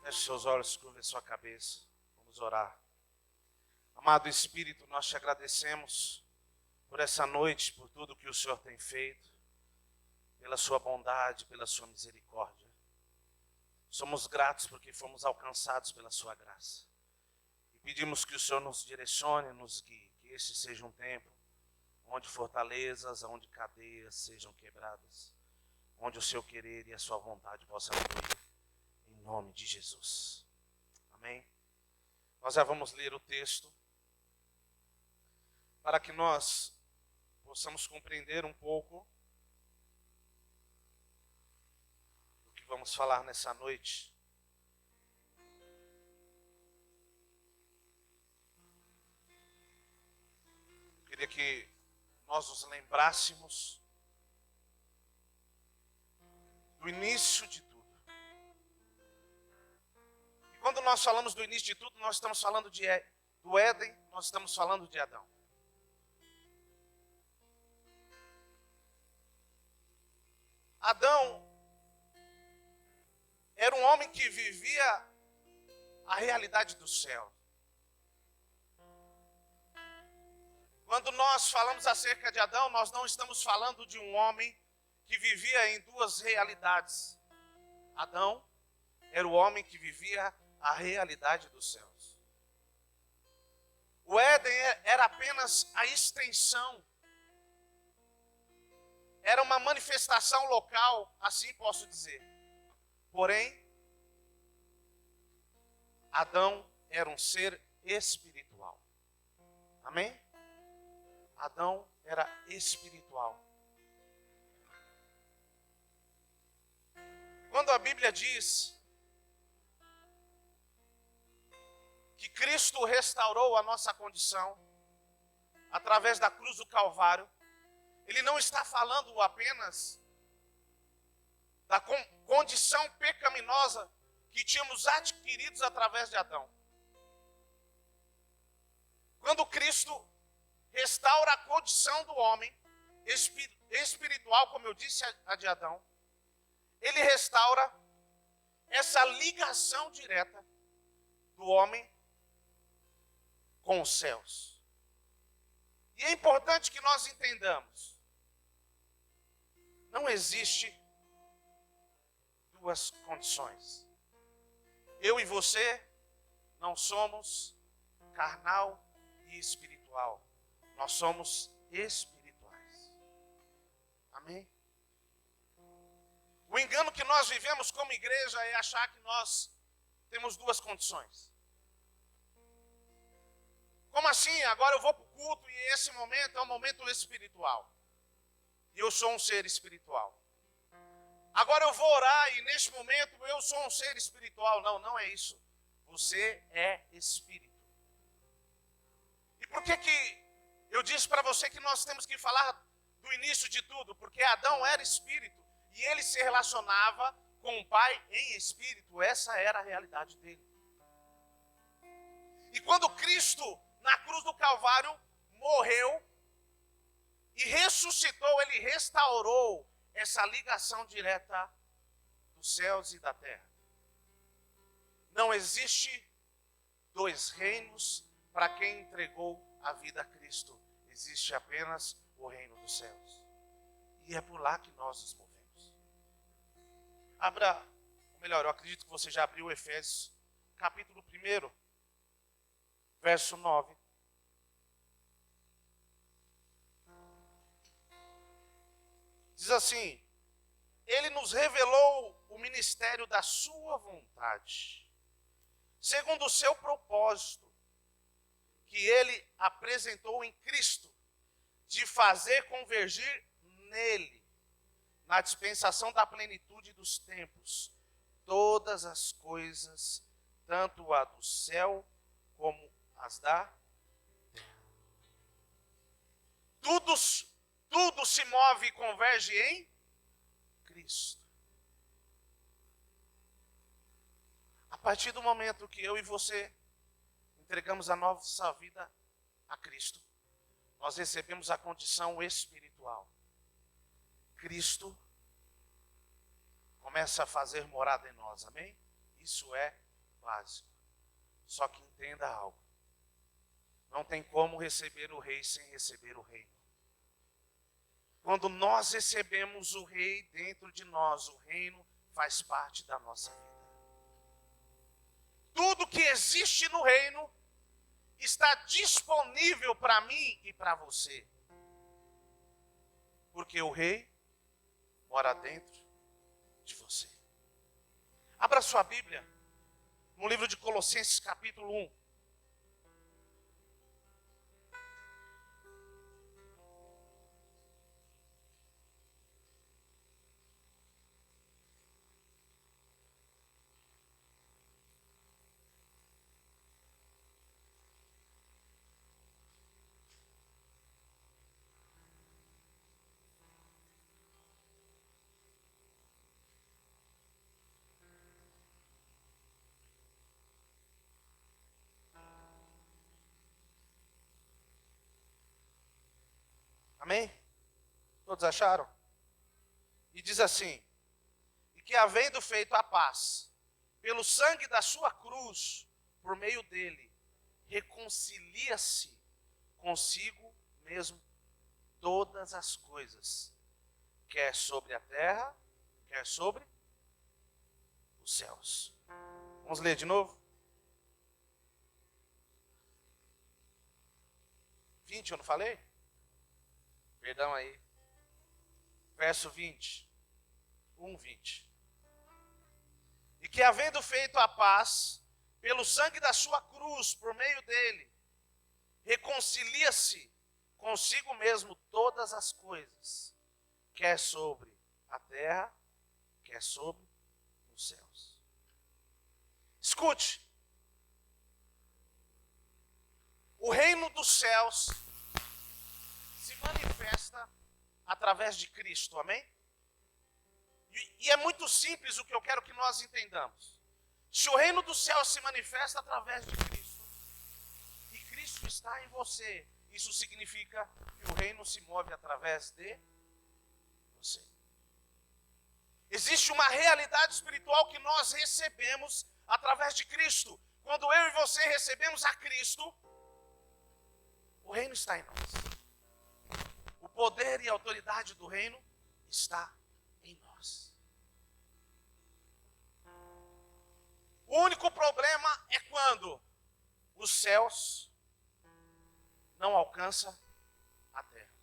Feche seus olhos, curva sua cabeça. Vamos orar. Amado Espírito, nós te agradecemos por essa noite, por tudo que o Senhor tem feito, pela sua bondade, pela sua misericórdia. Somos gratos porque fomos alcançados pela sua graça. E pedimos que o Senhor nos direcione, nos guie, que este seja um tempo onde fortalezas, onde cadeias sejam quebradas, onde o seu querer e a sua vontade possam fluir, em nome de Jesus. Amém? Nós já vamos ler o texto, para que nós possamos compreender um pouco do que vamos falar nessa noite. Eu queria que nós nos lembrássemos do início de tudo. E quando nós falamos do início de tudo, nós estamos falando do Éden, nós estamos falando de Adão. Adão era um homem que vivia a realidade do céu. Quando nós falamos acerca de Adão, nós não estamos falando de um homem que vivia em duas realidades. Adão era o homem que vivia a realidade dos céus. O Éden era apenas a extensão. Era uma manifestação local, assim posso dizer. Porém, Adão era um ser espiritual. Amém? Adão era espiritual. Quando a Bíblia diz que Cristo restaurou a nossa condição através da cruz do Calvário, Ele não está falando apenas da condição pecaminosa que tínhamos adquiridos através de Adão. Quando Cristo restaura a condição do homem espiritual, como eu disse a de Adão, Ele restaura essa ligação direta do homem com os céus. E é importante que nós entendamos, não existe duas condições. Eu e você não somos carnal e espiritual. Nós somos espirituais. Amém? O engano que nós vivemos como igreja é achar que nós temos duas condições. Como assim? Agora eu vou para o culto e esse momento é um momento espiritual. E eu sou um ser espiritual. Agora eu vou orar e neste momento eu sou um ser espiritual. Não, não é isso. Você é espírito. E por que eu disse para você que nós temos que falar do início de tudo? Porque Adão era espírito e ele se relacionava com o Pai em espírito. Essa era a realidade dele. E quando Cristo, na cruz do Calvário, morreu e ressuscitou, ele restaurou essa ligação direta dos céus e da terra. Não existe dois reinos para quem entregou a vida a Cristo. Existe apenas o reino dos céus. E é por lá que nós nos movemos. Abra, ou melhor, eu acredito que você já abriu Efésios, capítulo 1, verso 9. Diz assim: Ele nos revelou o ministério da sua vontade, segundo o seu propósito, que ele apresentou em Cristo, de fazer convergir nele, na dispensação da plenitude dos tempos, todas as coisas, tanto a do céu como as da terra. Tudo se move e converge em Cristo. A partir do momento que eu e você entregamos a nossa vida a Cristo, nós recebemos a condição espiritual. Cristo começa a fazer morada em nós, amém? Isso é básico. Só que entenda algo. Não tem como receber o rei sem receber o reino. Quando nós recebemos o rei dentro de nós, o reino faz parte da nossa vida. Tudo que existe no reino está disponível para mim e para você. Porque o rei mora dentro de você. Abra sua Bíblia no livro de Colossenses capítulo 1. Amém? Todos acharam? E diz assim: e que havendo feito a paz, pelo sangue da sua cruz, por meio dele, reconcilia-se consigo mesmo todas as coisas, quer sobre a terra, quer sobre os céus. Vamos ler de novo? 20, eu não falei? Perdão aí. Verso 20. 1:20. E que havendo feito a paz, pelo sangue da sua cruz, por meio dele, reconcilia-se consigo mesmo todas as coisas, quer sobre a terra, quer sobre os céus. Escute. O reino dos céus se manifesta através de Cristo, amém? E é muito simples o que eu quero que nós entendamos. Se o reino dos céus se manifesta através de Cristo, e Cristo está em você, isso significa que o reino se move através de você. Existe uma realidade espiritual que nós recebemos através de Cristo. Quando eu e você recebemos a Cristo, o reino está em nós. O poder e a autoridade do reino está em nós. O único problema é quando os céus não alcançam a terra.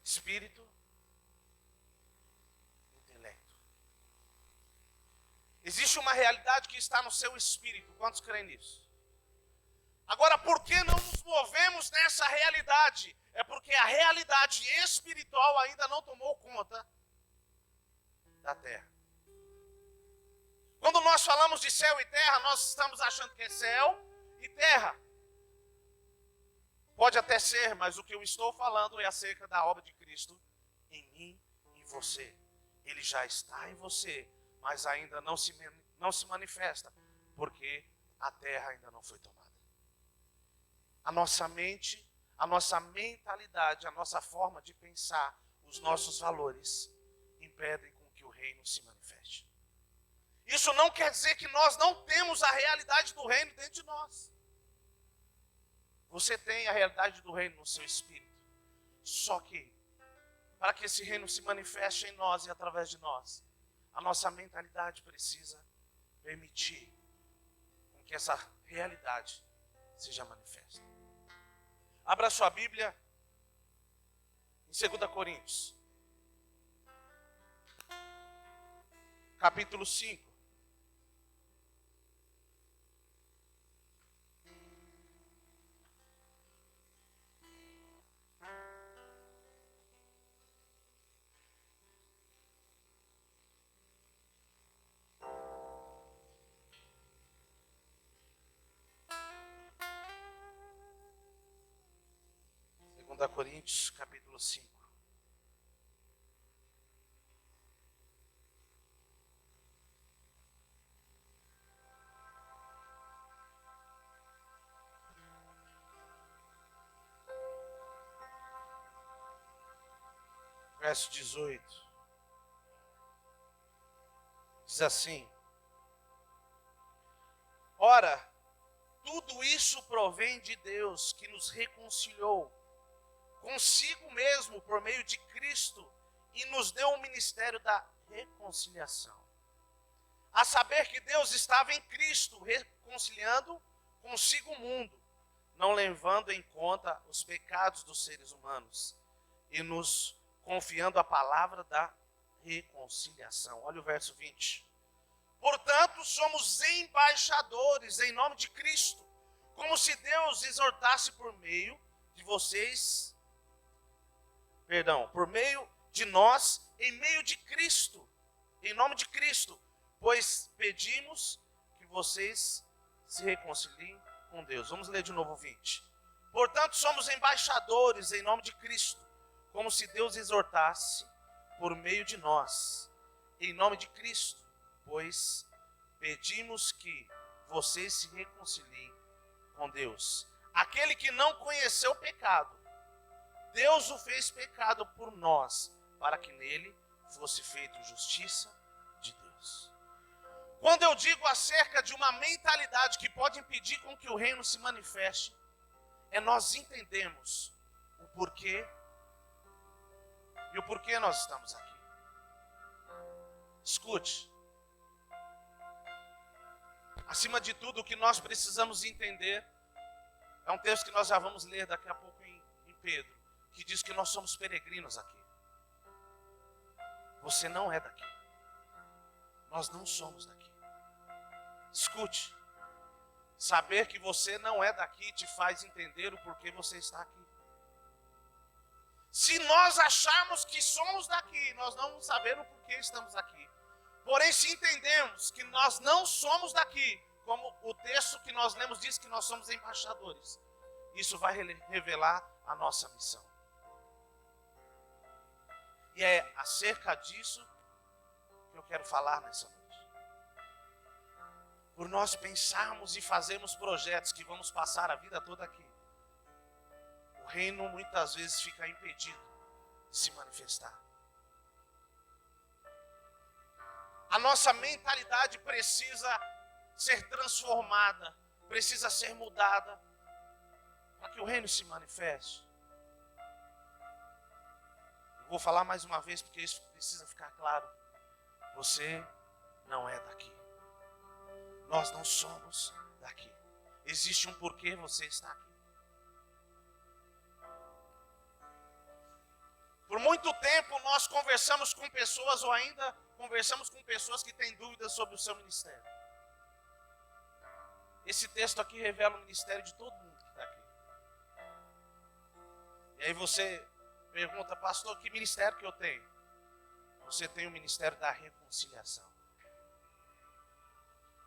Espírito, intelecto. Existe uma realidade que está no seu espírito. Quantos creem nisso? Agora, por que não nos movemos nessa realidade? É porque a realidade espiritual ainda não tomou conta da terra. Quando nós falamos de céu e terra, nós estamos achando que é céu e terra. Pode até ser, mas o que eu estou falando é acerca da obra de Cristo em mim e em você. Ele já está em você, mas ainda não se manifesta, porque a terra ainda não foi tomada. A nossa mente, a nossa mentalidade, a nossa forma de pensar, os nossos valores impedem com que o reino se manifeste. Isso não quer dizer que nós não temos a realidade do reino dentro de nós. Você tem a realidade do reino no seu espírito. Só que, para que esse reino se manifeste em nós e através de nós, a nossa mentalidade precisa permitir com que essa realidade seja manifesta. Abra sua Bíblia em 2 Coríntios, capítulo 5. Coríntios, capítulo 5. Verso 18. Diz assim: ora, tudo isso provém de Deus, que nos reconciliou consigo mesmo por meio de Cristo e nos deu o ministério da reconciliação. A saber que Deus estava em Cristo reconciliando consigo o mundo, não levando em conta os pecados dos seres humanos e nos confiando a palavra da reconciliação. Olha o verso 20. Portanto, somos embaixadores em nome de Cristo, como se Deus exortasse por meio de vocês, por meio de nós, em meio de Cristo, em nome de Cristo, pois pedimos que vocês se reconciliem com Deus. Vamos ler de novo o 20. Portanto, somos embaixadores em nome de Cristo, como se Deus exortasse por meio de nós, em nome de Cristo, pois pedimos que vocês se reconciliem com Deus. Aquele que não conheceu o pecado, Deus o fez pecado por nós, para que nele fosse feita justiça de Deus. Quando eu digo acerca de uma mentalidade que pode impedir com que o reino se manifeste, é nós entendemos o porquê e o porquê nós estamos aqui. Escute. Acima de tudo, o que nós precisamos entender é um texto que nós já vamos ler daqui a pouco em Pedro, que diz que nós somos peregrinos aqui. Você não é daqui. Nós não somos daqui. Escute. Saber que você não é daqui te faz entender o porquê você está aqui. Se nós acharmos que somos daqui, nós não vamos saber o porquê estamos aqui. Porém, se entendemos que nós não somos daqui, como o texto que nós lemos diz que nós somos embaixadores, isso vai revelar a nossa missão. E é acerca disso que eu quero falar nessa noite. Por nós pensarmos e fazermos projetos que vamos passar a vida toda aqui, o reino muitas vezes fica impedido de se manifestar. A nossa mentalidade precisa ser transformada, precisa ser mudada, para que o reino se manifeste. Eu vou falar mais uma vez, porque isso precisa ficar claro. Você não é daqui. Nós não somos daqui. Existe um porquê você está aqui. Por muito tempo nós conversamos com pessoas, ou ainda conversamos com pessoas que têm dúvidas sobre o seu ministério. Esse texto aqui revela o ministério de todo mundo que está aqui. E aí você pergunta, pastor, que ministério que eu tenho? Você tem o ministério da reconciliação.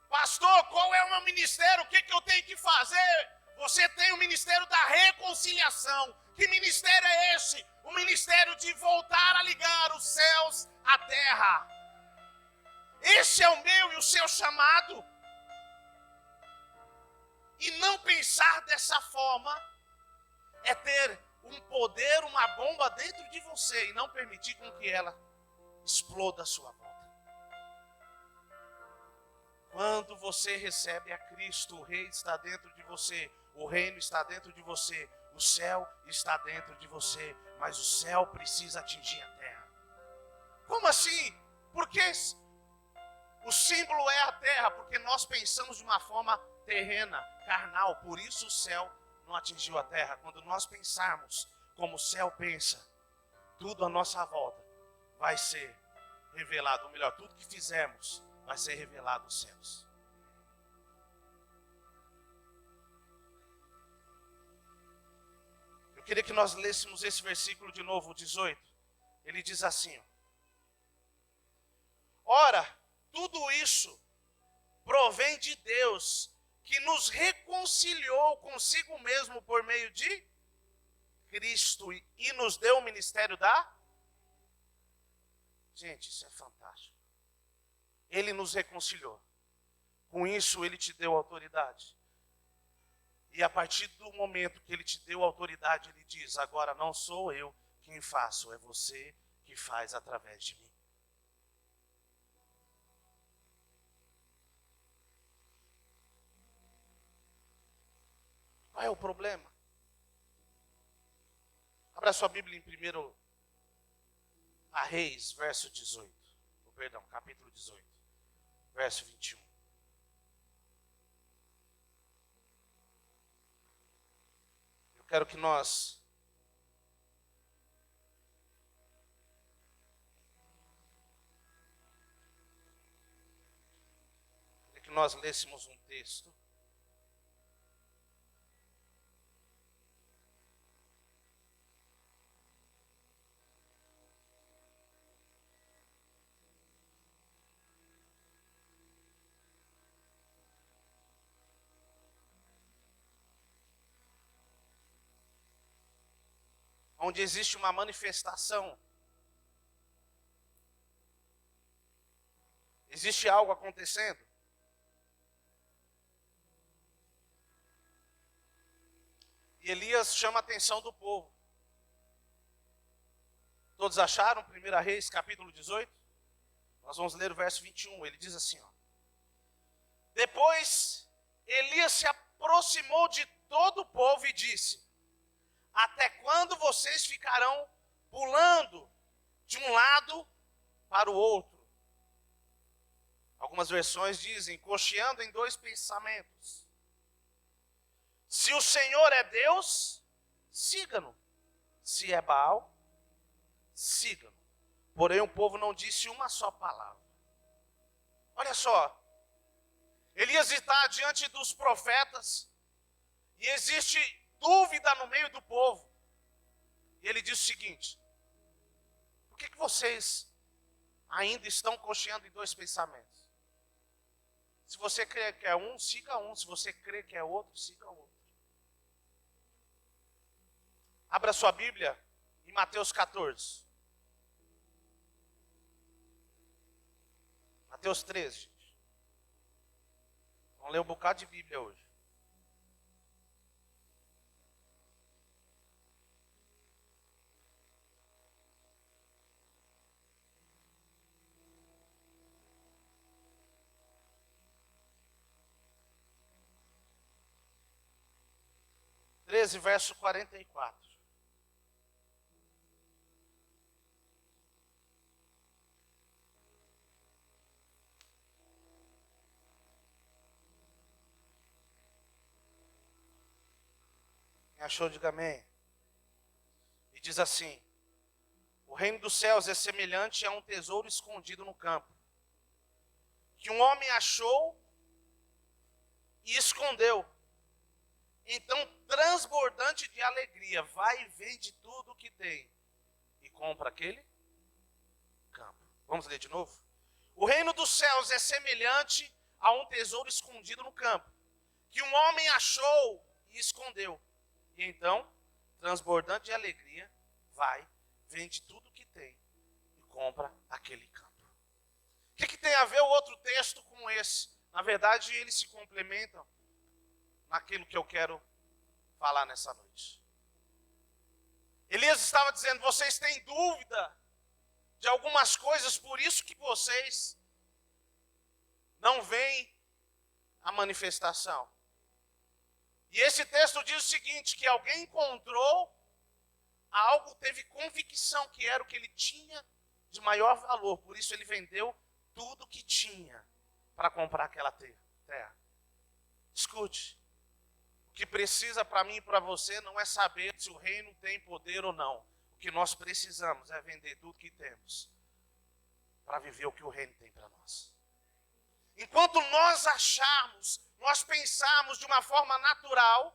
Pastor, qual é o meu ministério? O que eu tenho que fazer? Você tem o ministério da reconciliação. Que ministério é esse? O ministério de voltar a ligar os céus à terra. Esse é o meu e o seu chamado. E não pensar dessa forma é ter um poder, uma bomba dentro de você e não permitir com que ela exploda à sua volta. Quando você recebe a Cristo, o Rei está dentro de você, o reino está dentro de você, o céu está dentro de você, mas o céu precisa atingir a terra. Como assim? Porque o símbolo é a terra, porque nós pensamos de uma forma terrena, carnal, por isso o céu não atingiu a terra. Quando nós pensarmos como o céu pensa, tudo à nossa volta vai ser revelado, ou melhor, tudo que fizermos vai ser revelado aos céus. Eu queria que nós lêssemos esse versículo de novo, o 18. Ele diz assim: ora, tudo isso provém de Deus, que nos reconciliou consigo mesmo por meio de Cristo e nos deu o ministério da... Gente, isso é fantástico. Ele nos reconciliou. Com isso, ele te deu autoridade. E a partir do momento que ele te deu autoridade, ele diz, agora não sou eu quem faço, é você que faz através de mim. o problema? Abra sua Bíblia em 1 Reis, verso 18. Perdão, capítulo 18, verso 21. Eu quero que nós lêssemos um texto. Onde existe uma manifestação. Existe algo acontecendo. E Elias chama a atenção do povo. Todos acharam? 1 Reis, capítulo 18? Nós vamos ler o verso 21. Ele diz assim, ó. Depois, Elias se aproximou de todo o povo e disse: até quando vocês ficarão pulando de um lado para o outro? Algumas versões dizem, cocheando em dois pensamentos. Se o Senhor é Deus, siga-no. Se é Baal, siga-no. Porém, o povo não disse uma só palavra. Olha só. Elias está diante dos profetas e existe dúvida no meio do povo. E ele diz o seguinte: por que vocês ainda estão cocheando em dois pensamentos? Se você crê que é um, siga um. Se você crê que é outro, siga outro. Abra sua Bíblia em Mateus 14. Mateus 13, gente. Vamos ler um bocado de Bíblia hoje. Verso 44. Quem achou, diga amém. E diz assim: o reino dos céus é semelhante a um tesouro escondido no campo, que um homem achou e escondeu. Então, transbordante de alegria, vai e vende tudo o que tem e compra aquele campo. Vamos ler de novo? O reino dos céus é semelhante a um tesouro escondido no campo, que um homem achou e escondeu. E então, transbordante de alegria, vai, vende tudo o que tem e compra aquele campo. O que tem a ver o outro texto com esse? Na verdade, eles se complementam naquilo que eu quero falar nessa noite. Elias estava dizendo, vocês têm dúvida de algumas coisas, por isso que vocês não veem a manifestação. E esse texto diz o seguinte, que alguém encontrou algo, teve convicção que era o que ele tinha de maior valor, por isso ele vendeu tudo que tinha para comprar aquela terra. Escute. O que precisa para mim e para você não é saber se o reino tem poder ou não. O que nós precisamos é vender tudo que temos para viver o que o reino tem para nós. Enquanto nós acharmos, nós pensarmos de uma forma natural,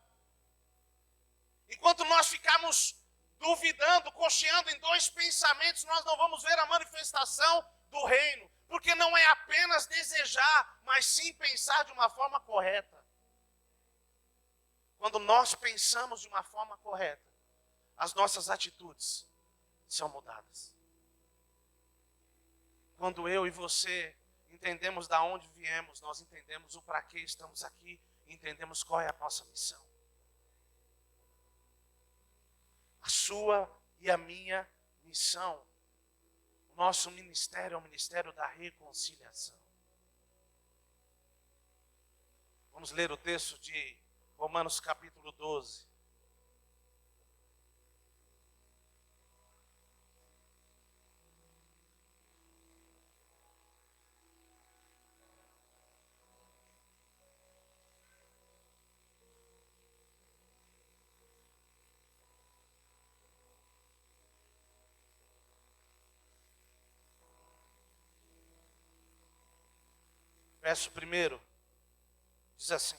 enquanto nós ficarmos duvidando, cocheando em dois pensamentos, nós não vamos ver a manifestação do reino. Porque não é apenas desejar, mas sim pensar de uma forma correta. Quando nós pensamos de uma forma correta, as nossas atitudes são mudadas. Quando eu e você entendemos de onde viemos, nós entendemos o para que estamos aqui, entendemos qual é a nossa missão. A sua e a minha missão. O nosso ministério é o ministério da reconciliação. Vamos ler o texto de Romanos capítulo 12. Verso 1 diz assim: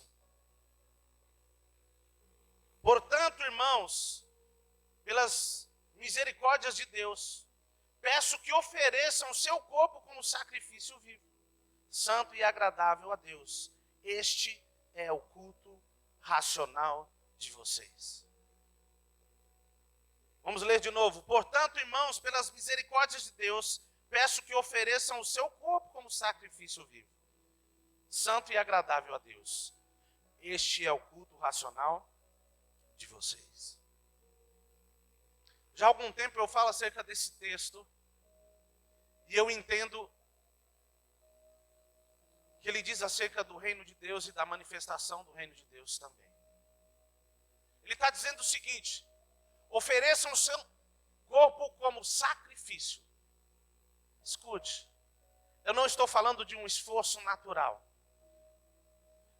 portanto, irmãos, pelas misericórdias de Deus, peço que ofereçam o seu corpo como sacrifício vivo, santo e agradável a Deus. Este é o culto racional de vocês. Vamos ler de novo. Portanto, irmãos, pelas misericórdias de Deus, peço que ofereçam o seu corpo como sacrifício vivo, santo e agradável a Deus. Este é o culto racional de vocês. Já há algum tempo eu falo acerca desse texto e eu entendo que ele diz acerca do reino de Deus e da manifestação do reino de Deus também. Ele está dizendo o seguinte: ofereçam o seu corpo como sacrifício. Escute, eu não estou falando de um esforço natural.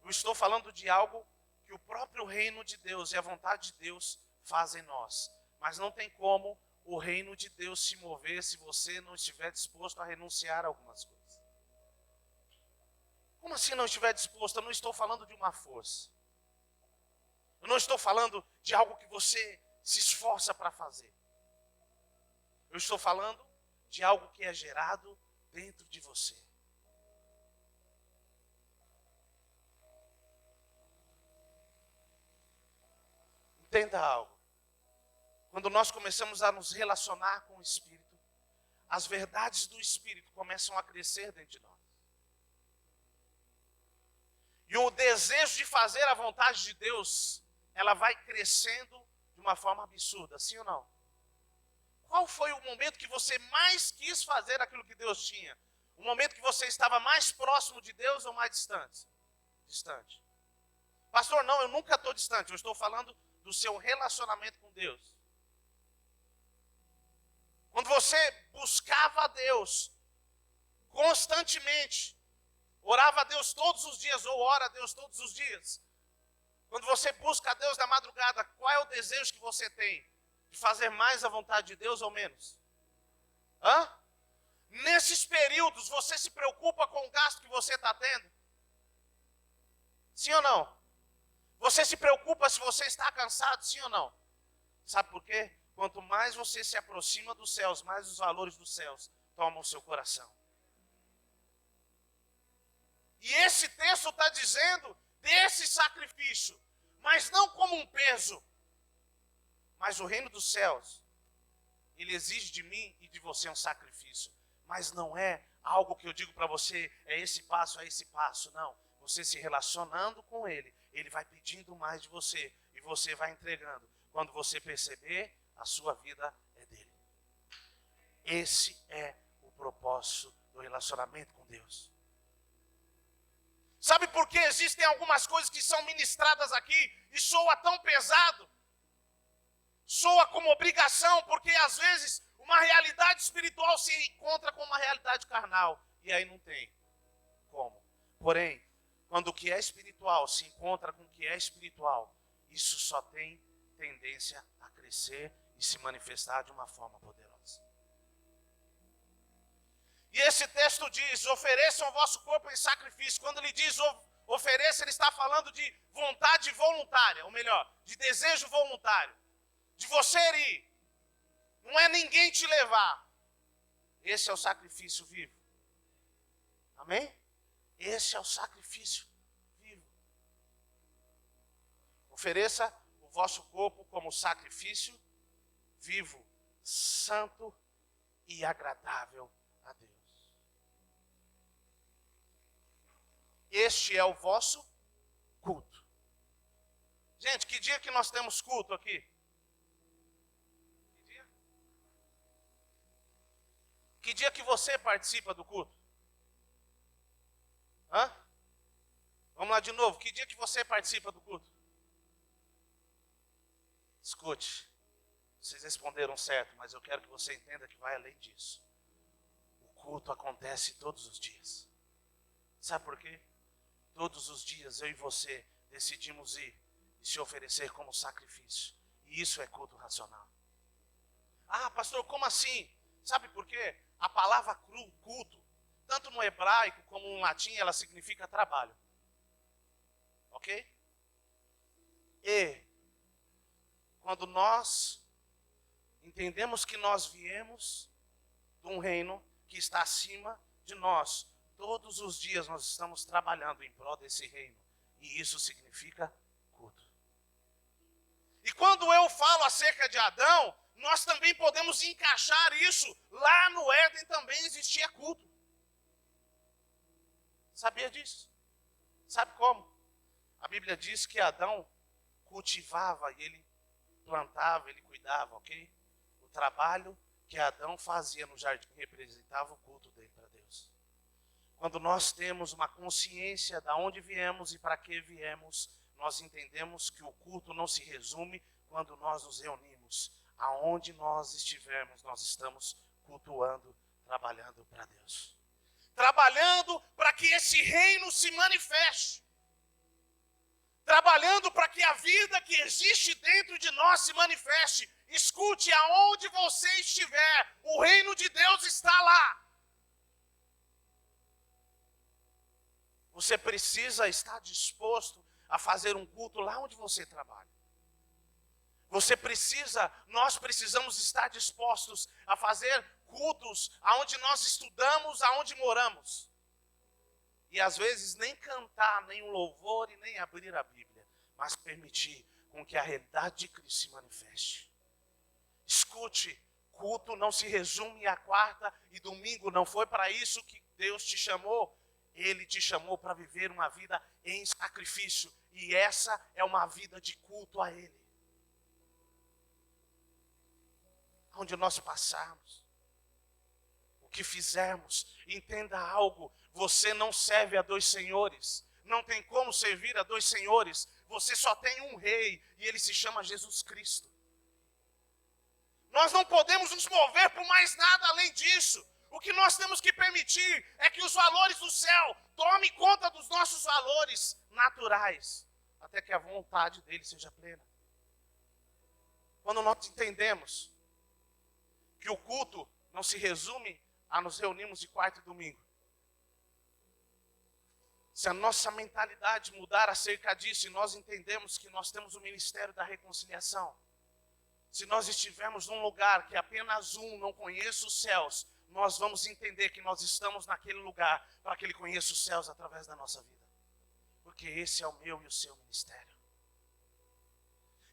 Eu estou falando de algo que o próprio reino de Deus e a vontade de Deus fazem em nós. Mas não tem como o reino de Deus se mover se você não estiver disposto a renunciar a algumas coisas. Como assim não estiver disposto? Eu não estou falando de uma força. Eu não estou falando de algo que você se esforça para fazer. Eu estou falando de algo que é gerado dentro de você. Entenda algo. Quando nós começamos a nos relacionar com o Espírito, as verdades do Espírito começam a crescer dentro de nós. E o desejo de fazer a vontade de Deus, ela vai crescendo de uma forma absurda, sim ou não? Qual foi o momento que você mais quis fazer aquilo que Deus tinha? O momento que você estava mais próximo de Deus ou mais distante? Distante. Pastor, não, eu nunca estou distante, eu estou falando do seu relacionamento com Deus. Quando você buscava a Deus constantemente, orava a Deus todos os dias ou ora a Deus todos os dias. Quando você busca a Deus na madrugada, qual é o desejo que você tem? De fazer mais a vontade de Deus ou menos? Nesses períodos, você se preocupa com o gasto que você está tendo? Sim ou não? Você se preocupa se você está cansado, sim ou não? Sabe por quê? Quanto mais você se aproxima dos céus, mais os valores dos céus tomam o seu coração. E esse texto está dizendo desse sacrifício, mas não como um peso. Mas o reino dos céus, ele exige de mim e de você um sacrifício. Mas não é algo que eu digo para você, é esse passo, não. Você se relacionando com ele, ele vai pedindo mais de você e você vai entregando. Quando você perceber, a sua vida é dele. Esse é o propósito do relacionamento com Deus. Sabe por que existem algumas coisas que são ministradas aqui e soa tão pesado? Soa como obrigação, porque às vezes uma realidade espiritual se encontra com uma realidade carnal. E aí não tem como. Porém, quando o que é espiritual se encontra com o que é espiritual, isso só tem tendência a crescer e se manifestar de uma forma poderosa. E esse texto diz, ofereçam o vosso corpo em sacrifício. Quando ele diz ofereça, ele está falando de vontade voluntária, ou melhor, de desejo voluntário. De você ir. Não é ninguém te levar. Esse é o sacrifício vivo. Amém? Esse é o sacrifício vivo. Ofereça o vosso corpo como sacrifício vivo, santo e agradável a Deus. Este é o vosso culto. Gente, que dia que nós temos culto aqui? Que dia que você participa do culto? Vamos lá de novo. Que dia que você participa do culto? Escute, vocês responderam certo, mas eu quero que você entenda que vai além disso. O culto acontece todos os dias. Sabe por quê? Todos os dias eu e você decidimos ir e se oferecer como sacrifício. E isso é culto racional. Ah, pastor, como assim? Sabe por quê? A palavra culto, tanto no hebraico como no latim, ela significa trabalho. Ok? E quando nós entendemos que nós viemos de um reino que está acima de nós, todos os dias nós estamos trabalhando em prol desse reino. E isso significa culto. E quando eu falo acerca de Adão, nós também podemos encaixar isso. Lá no Éden também existia culto. Sabia disso? Sabe como? A Bíblia diz que Adão cultivava e ele plantava, ele cuidava, ok? O trabalho que Adão fazia no jardim representava o culto dele para Deus. Quando nós temos uma consciência de onde viemos e para que viemos, nós entendemos que o culto não se resume quando nós nos reunimos. Aonde nós estivermos, nós estamos cultuando, trabalhando para Deus. Trabalhando para que esse reino se manifeste. Trabalhando para que a vida que existe dentro de nós se manifeste. Escute, aonde você estiver, o reino de Deus está lá. Você precisa estar disposto a fazer um culto lá onde você trabalha. Nós precisamos estar dispostos a fazer cultos aonde nós estudamos, aonde moramos. E às vezes nem cantar, nem um louvor e nem abrir a Bíblia, mas permitir com que a realidade de Cristo se manifeste. Escute, culto não se resume a quarta e domingo, não foi para isso que Deus te chamou. Ele te chamou para viver uma vida em sacrifício. E essa é uma vida de culto a Ele. Onde nós passarmos, o que fizermos, entenda algo. Você não serve a dois senhores. Não tem como servir a dois senhores. Você só tem um rei e ele se chama Jesus Cristo. Nós não podemos nos mover por mais nada além disso. O que nós temos que permitir é que os valores do céu tomem conta dos nossos valores naturais, até que a vontade dele seja plena. Quando nós entendemos que o culto não se resume a nos reunirmos de quarta e domingo, se a nossa mentalidade mudar acerca disso e nós entendemos que nós temos o ministério da reconciliação, se nós estivermos num lugar que apenas um não conheça os céus, nós vamos entender que nós estamos naquele lugar para que Ele conheça os céus através da nossa vida. Porque esse é o meu e o seu ministério.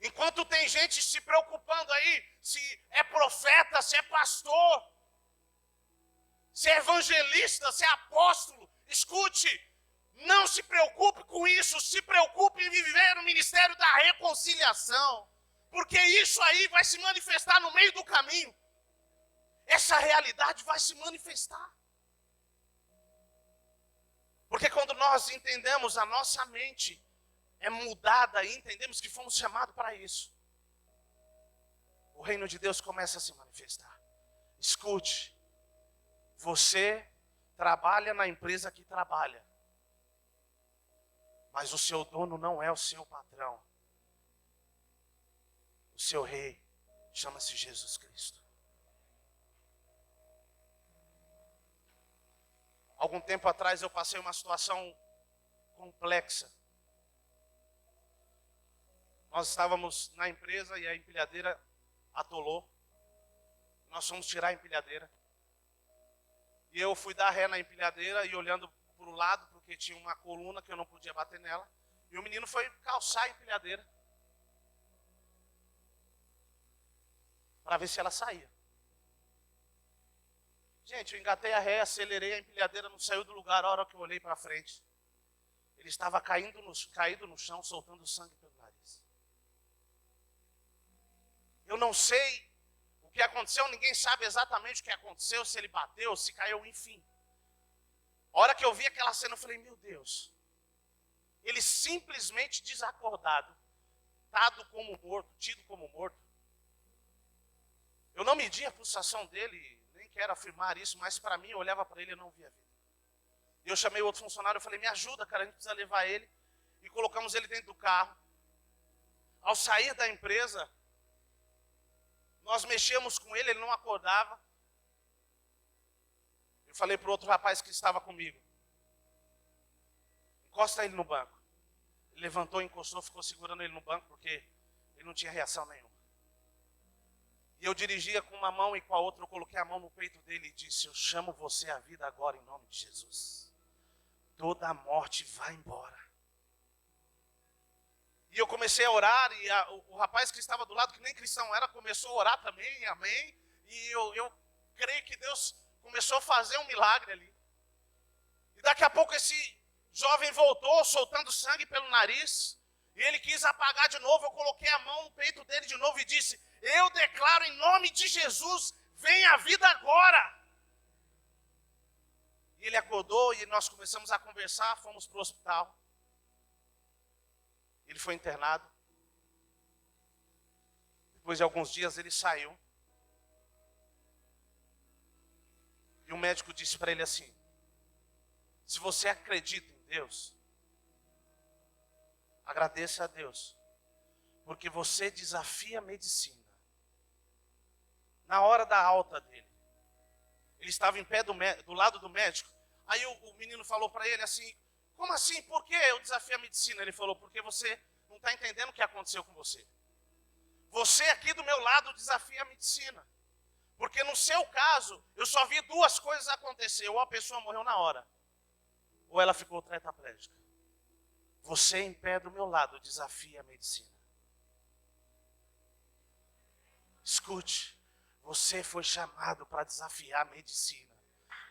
Enquanto tem gente se preocupando aí, se é profeta, se é pastor, se é evangelista, se é apóstolo, escute, não se preocupe com isso, se preocupe em viver o ministério da reconciliação. Porque isso aí vai se manifestar no meio do caminho. Essa realidade vai se manifestar. Porque quando nós entendemos, a nossa mente é mudada e entendemos que fomos chamados para isso, o reino de Deus começa a se manifestar. Escute, você trabalha na empresa que trabalha, mas o seu dono não é o seu patrão. O seu rei chama-se Jesus Cristo. Algum tempo atrás eu passei uma situação complexa. Nós estávamos na empresa e a empilhadeira atolou. Nós fomos tirar a empilhadeira. E eu fui dar ré na empilhadeira e olhando para o lado, porque tinha uma coluna que eu não podia bater nela. E o menino foi calçar a empilhadeira para ver se ela saía. Gente, eu engatei a ré, acelerei, a empilhadeira não saiu do lugar a hora que eu olhei para frente. Ele estava caído no chão, soltando sangue pelo nariz. Eu não sei o que aconteceu, ninguém sabe exatamente o que aconteceu, se ele bateu, se caiu, enfim. A hora que eu vi aquela cena, eu falei, meu Deus. Ele simplesmente desacordado, dado como morto, tido como morto. Eu não medi a pulsação dele, nem quero afirmar isso, mas para mim, eu olhava para ele e não via vida. E eu chamei outro funcionário, eu falei, me ajuda, cara, a gente precisa levar ele. E colocamos ele dentro do carro. Ao sair da empresa, nós mexemos com ele, ele não acordava. Eu falei para o outro rapaz que estava comigo, encosta ele no banco. Ele levantou, encostou, ficou segurando ele no banco, porque ele não tinha reação nenhuma. E eu dirigia com uma mão e com a outra eu coloquei a mão no peito dele e disse, eu chamo você à vida agora em nome de Jesus. Toda a morte vai embora. E eu comecei a orar e o rapaz que estava do lado, que nem cristão era, começou a orar também, amém. E eu creio que Deus começou a fazer um milagre ali. E daqui a pouco esse jovem voltou, soltando sangue pelo nariz. E ele quis apagar de novo, eu coloquei a mão no peito dele de novo e disse, eu declaro em nome de Jesus, vem a vida agora. E ele acordou e nós começamos a conversar, fomos para o hospital. Ele foi internado. Depois de alguns dias ele saiu. E o médico disse para ele assim, se você acredita em Deus, agradeça a Deus, porque você desafia a medicina. Na hora da alta dele, ele estava em pé do lado do médico. Aí o menino falou para ele assim, como assim? Por que eu desafio a medicina? Ele falou, porque você não está entendendo o que aconteceu com você. Você aqui do meu lado desafia a medicina. Porque no seu caso, eu só vi duas coisas acontecer. Ou a pessoa morreu na hora, ou ela ficou tetraplégica. Você em pé do meu lado desafia a medicina. Escute, você foi chamado para desafiar a medicina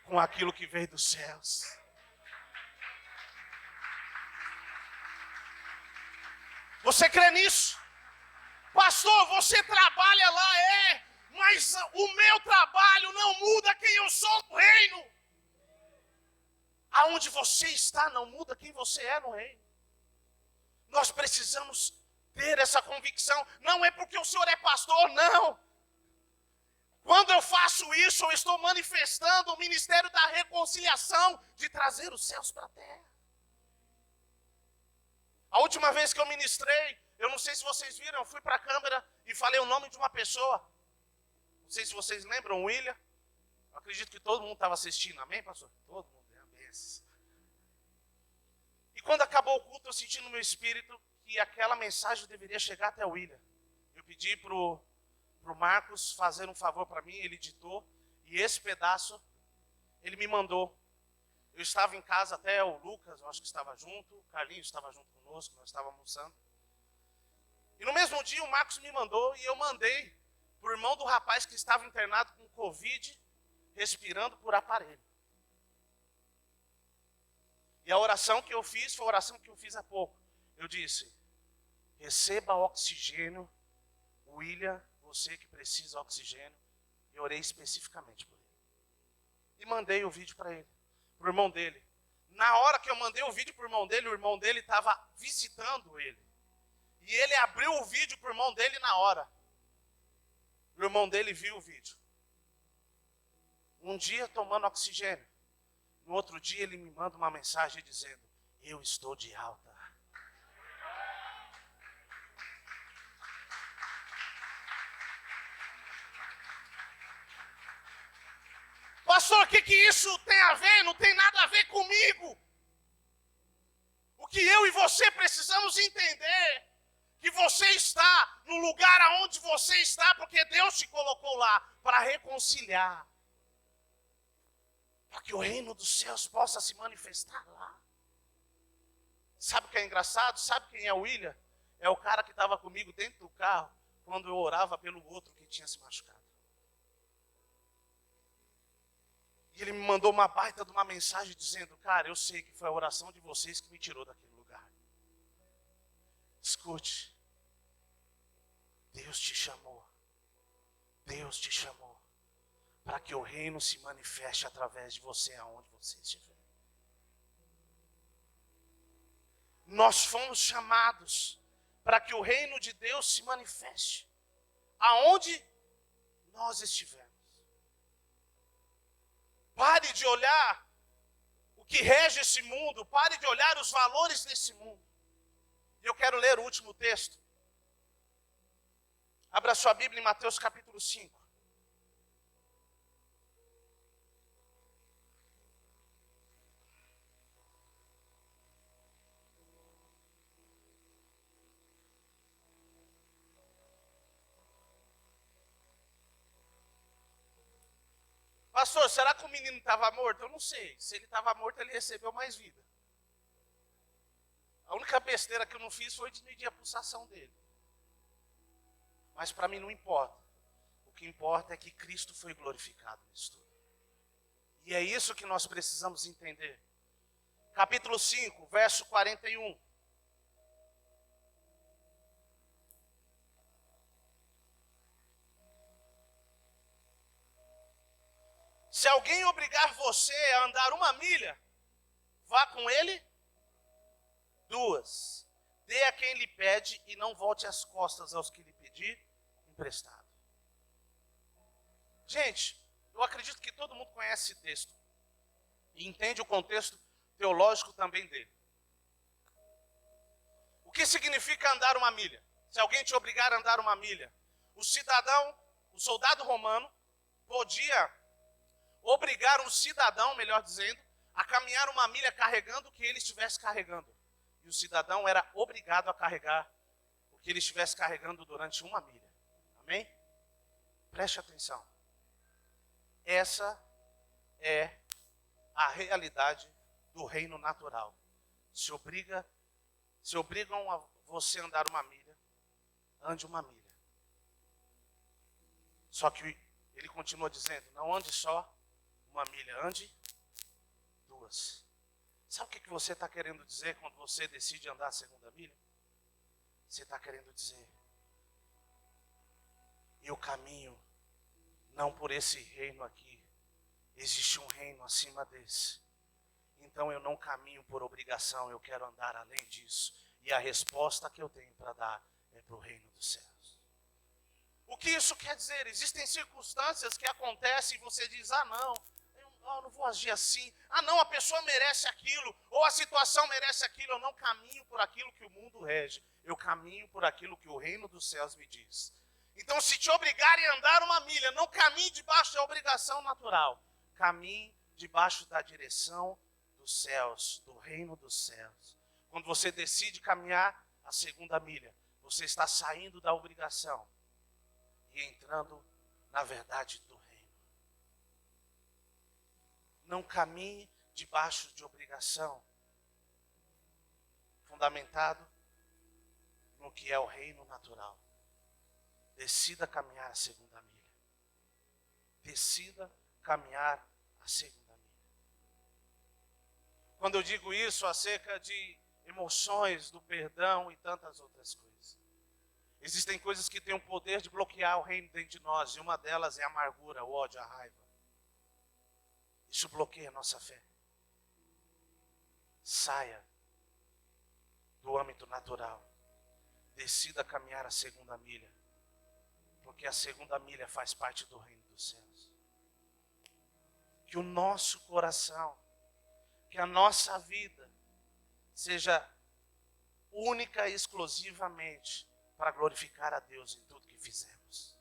com aquilo que veio dos céus. Você crê nisso? Pastor, você trabalha lá, mas o meu trabalho não muda quem eu sou no reino. Aonde você está não muda quem você é no reino. Nós precisamos ter essa convicção. Não é porque o senhor é pastor, não. Quando eu faço isso, eu estou manifestando o ministério da reconciliação, de trazer os céus para a terra. A última vez que eu ministrei, eu não sei se vocês viram, eu fui para a câmera e falei o nome de uma pessoa. Não sei se vocês lembram, o William. Eu acredito que todo mundo estava assistindo, amém, pastor? Todo mundo, amém. E quando acabou o culto, eu senti no meu espírito que aquela mensagem deveria chegar até o William. Eu pedi para o Marcos fazer um favor para mim, ele editou, e esse pedaço ele me mandou. Eu estava em casa, até o Lucas, eu acho que estava junto, o Carlinhos estava junto conosco, nós estávamos almoçando. E no mesmo dia o Marcos me mandou e eu mandei para o irmão do rapaz que estava internado com Covid, respirando por aparelho. E a oração que eu fiz foi a oração que eu fiz há pouco. Eu disse, receba oxigênio, William, você que precisa de oxigênio. E orei especificamente por ele. E mandei o vídeo para ele, para o irmão dele. Na hora que eu mandei o vídeo para o irmão dele estava visitando ele. E ele abriu o vídeo para o irmão dele na hora. O irmão dele viu o vídeo. Um dia tomando oxigênio. No outro dia ele me manda uma mensagem dizendo, eu estou de alta. Pastor, o que isso tem a ver? Não tem nada a ver comigo. O que eu e você precisamos entender, que você está no lugar aonde você está, porque Deus te colocou lá para reconciliar. Para que o reino dos céus possa se manifestar lá. Sabe o que é engraçado? Sabe quem é o William? É o cara que estava comigo dentro do carro, quando eu orava pelo outro que tinha se machucado. E ele me mandou uma baita de uma mensagem dizendo, cara, eu sei que foi a oração de vocês que me tirou daquele lugar. Escute, Deus te chamou. Deus te chamou para que o reino se manifeste através de você aonde você estiver. Nós fomos chamados para que o reino de Deus se manifeste aonde nós estivermos. Pare de olhar o que rege esse mundo, pare de olhar os valores desse mundo. E eu quero ler o último texto. Abra sua Bíblia em Mateus capítulo 5. Pastor, será que o menino estava morto? Eu não sei. Se ele estava morto, ele recebeu mais vida. A única besteira que eu não fiz foi desmedir a pulsação dele. Mas para mim não importa. O que importa é que Cristo foi glorificado nisso tudo. E é isso que nós precisamos entender. Capítulo 5, verso 41. Se alguém obrigar você a andar 1 milha, vá com ele 2. Dê a quem lhe pede e não volte as costas aos que lhe pedir emprestado. Gente, eu acredito que todo mundo conhece esse texto e entende o contexto teológico também dele. O que significa andar 1 milha? Se alguém te obrigar a andar 1 milha, o soldado romano podia obrigar um cidadão, melhor dizendo, a caminhar 1 milha carregando o que ele estivesse carregando. E o cidadão era obrigado a carregar o que ele estivesse carregando durante 1 milha. Amém? Preste atenção. Essa é a realidade do reino natural. Se obrigam a você andar 1 milha, ande 1 milha. Só que ele continua dizendo, não ande só 1 milha, ande 2. Sabe o que você está querendo dizer quando você decide andar a 2ª milha? Você está querendo dizer, eu caminho não por esse reino aqui, existe um reino acima desse. Então eu não caminho por obrigação, eu quero andar além disso. E a resposta que eu tenho para dar é para o reino dos céus. O que isso quer dizer? Existem circunstâncias que acontecem e você diz, não, eu não vou agir assim. Não, a pessoa merece aquilo, ou a situação merece aquilo. Eu não caminho por aquilo que o mundo rege. Eu caminho por aquilo que o reino dos céus me diz. Então, se te obrigarem a andar 1 milha, não caminhe debaixo da obrigação natural. Caminhe debaixo da direção dos céus, do reino dos céus. Quando você decide caminhar a 2ª milha, você está saindo da obrigação e entrando na verdade do reino. Não caminhe debaixo de obrigação, fundamentado no que é o reino natural. Decida caminhar a 2ª milha. Decida caminhar a 2ª milha. Quando eu digo isso acerca de emoções, do perdão e tantas outras coisas, existem coisas que têm o poder de bloquear o reino dentro de nós, e uma delas é a amargura, o ódio, a raiva. Isso bloqueia a nossa fé. Saia do âmbito natural. Decida caminhar a 2ª milha. Porque a 2ª milha faz parte do reino dos céus. Que o nosso coração, que a nossa vida seja única e exclusivamente para glorificar a Deus em tudo que fizermos.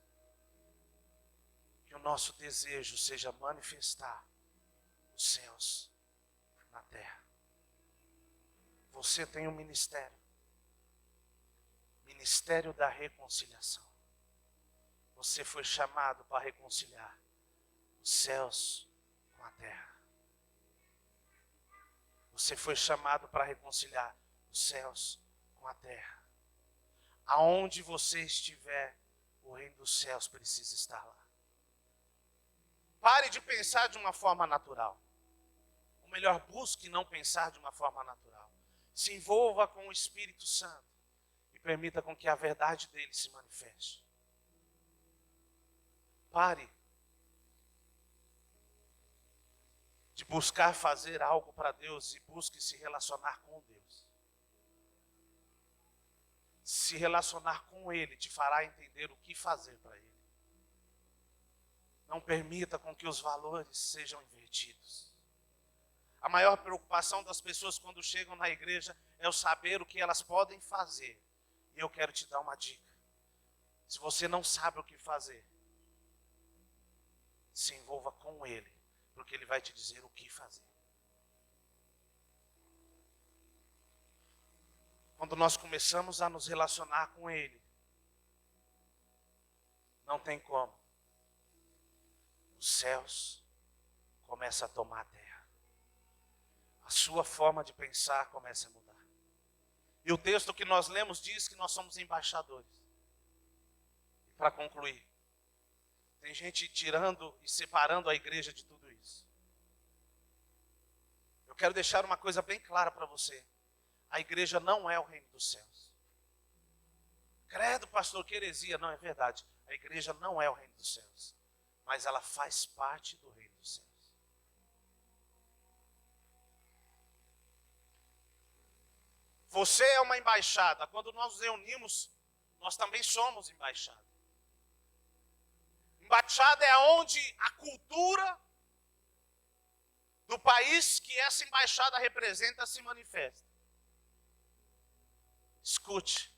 Que o nosso desejo seja manifestar os céus na terra. Você tem um ministério. Ministério da reconciliação. Você foi chamado para reconciliar os céus com a terra. Você foi chamado para reconciliar os céus com a terra. Aonde você estiver, o reino dos céus precisa estar lá. Pare de pensar de uma forma natural. Ou melhor, busque não pensar de uma forma natural. Se envolva com o Espírito Santo e permita com que a verdade dele se manifeste. Pare de buscar fazer algo para Deus e busque se relacionar com Deus. se relacionar com Ele te fará entender o que fazer para Ele. Não permita com que os valores sejam invertidos. A maior preocupação das pessoas quando chegam na igreja é o saber o que elas podem fazer. E eu quero te dar uma dica. Se você não sabe o que fazer, se envolva com Ele, porque Ele vai te dizer o que fazer. Quando nós começamos a nos relacionar com Ele, não tem como. Os céus começam a tomar a terra. A sua forma de pensar começa a mudar. E o texto que nós lemos diz que nós somos embaixadores. E para concluir, tem gente tirando e separando a igreja de tudo isso. Eu quero deixar uma coisa bem clara para você. A igreja não é o reino dos céus. Credo, pastor, que heresia. Não, é verdade. A igreja não é o reino dos céus. Mas ela faz parte do reino dos céus. Você é uma embaixada. Quando nós nos reunimos, nós também somos embaixada. Embaixada é onde a cultura do país que essa embaixada representa se manifesta. Escute,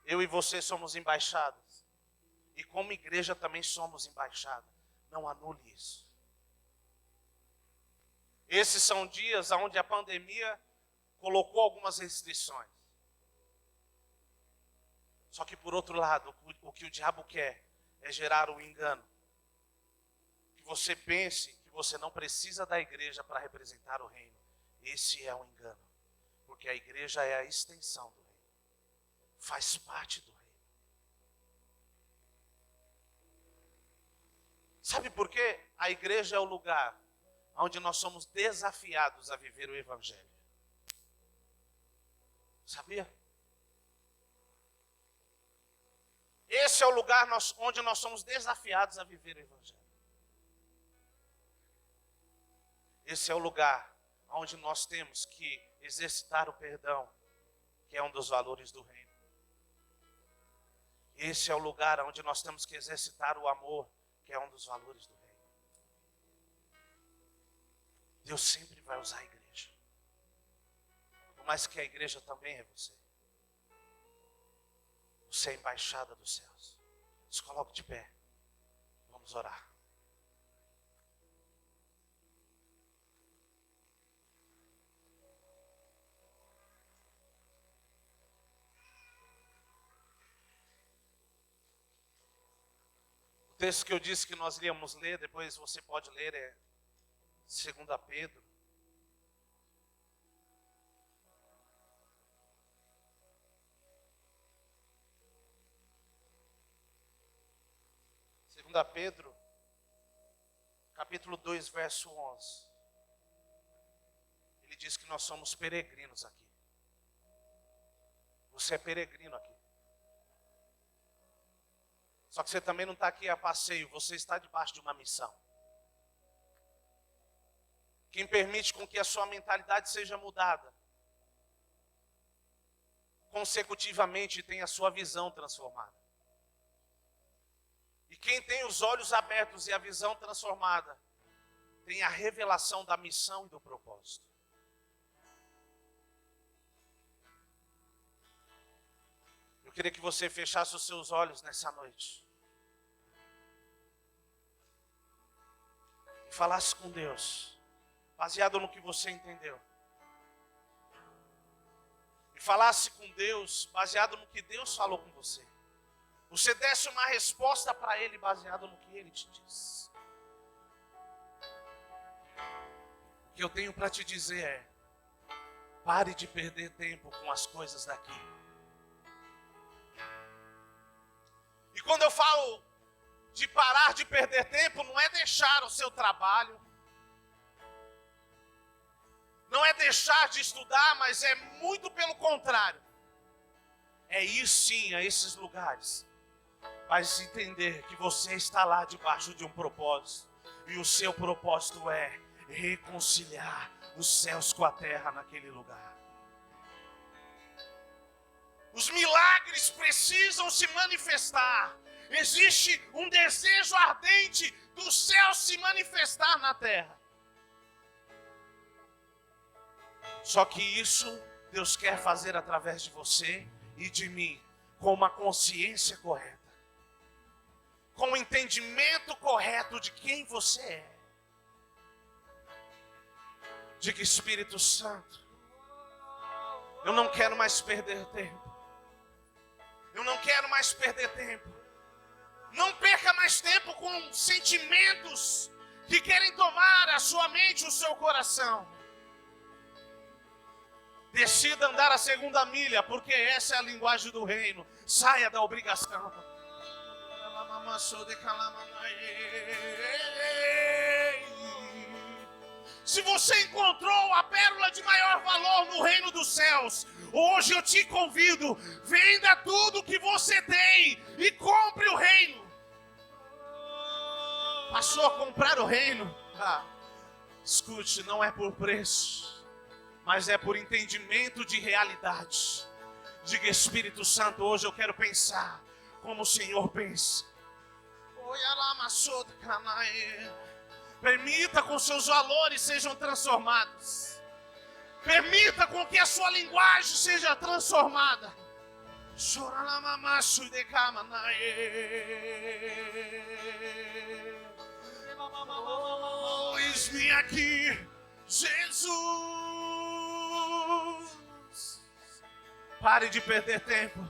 eu e você somos embaixadas. E como igreja também somos embaixada. Não anule isso. Esses são dias onde a pandemia colocou algumas restrições. Só que por outro lado, o que o diabo quer é gerar um engano. Que você pense que você não precisa da igreja para representar o reino. Esse é um engano. Porque a igreja é a extensão do reino. Faz parte do reino. Sabe por quê? A igreja é o lugar onde nós somos desafiados a viver o evangelho. Sabia? Esse é o lugar onde nós somos desafiados a viver o evangelho. Esse é o lugar onde nós temos que exercitar o perdão, que é um dos valores do reino. Esse é o lugar onde nós temos que exercitar o amor, que é um dos valores do reino. Deus sempre vai usar a igreja. Por mais que a igreja também é você. Você é embaixada dos céus. Se coloque de pé. Vamos orar. O texto que eu disse que nós iríamos ler, depois você pode ler, é 2 Pedro. Pedro, capítulo 2, verso 11. Ele diz que nós somos peregrinos aqui. Você é peregrino aqui. Só que você também não está aqui a passeio, você está debaixo de uma missão. Quem permite com que a sua mentalidade seja mudada, consecutivamente tem a sua visão transformada. E quem tem os olhos abertos e a visão transformada, tem a revelação da missão e do propósito. Eu queria que você fechasse os seus olhos nessa noite. E falasse com Deus, baseado no que você entendeu. E falasse com Deus, baseado no que Deus falou com você. Você desse uma resposta para Ele, baseado no que Ele te diz. O que eu tenho para te dizer é, pare de perder tempo com as coisas daqui. E quando eu falo de parar de perder tempo, não é deixar o seu trabalho, não é deixar de estudar, mas é muito pelo contrário. É ir sim a esses lugares, mas entender que você está lá debaixo de um propósito, e o seu propósito é reconciliar os céus com a terra naquele lugar. Os milagres precisam se manifestar. Existe um desejo ardente do céu se manifestar na terra. Só que isso Deus quer fazer através de você e de mim, com uma consciência correta, com o entendimento correto de quem você é. Diga: Espírito Santo, eu não quero mais perder tempo. Eu não quero mais perder tempo. Não perca mais tempo com sentimentos que querem tomar a sua mente e o seu coração. Decida andar a segunda milha, porque essa é a linguagem do reino. Saia da obrigação. Se você encontrou a pérola de maior valor no reino dos céus, hoje eu te convido, venda tudo que você tem e compre o reino. Passou a comprar o reino? Escute, não é por preço, mas é por entendimento de realidade. Diga: Espírito Santo, hoje eu quero pensar como o Senhor pensa. Permita com seus valores sejam transformados. Permita com que a sua linguagem seja transformada. Oh, eis-me aqui, Jesus. Pare de perder tempo.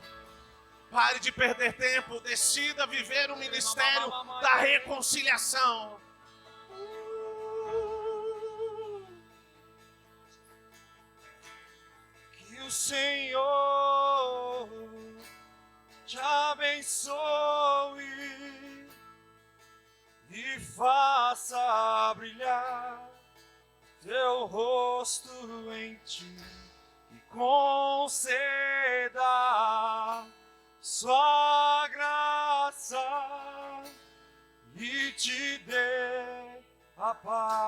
Pare de perder tempo. Decida viver o ministério da reconciliação. Que o Senhor te abençoe e faça brilhar teu rosto em ti e conceda sua graça e te dê a paz.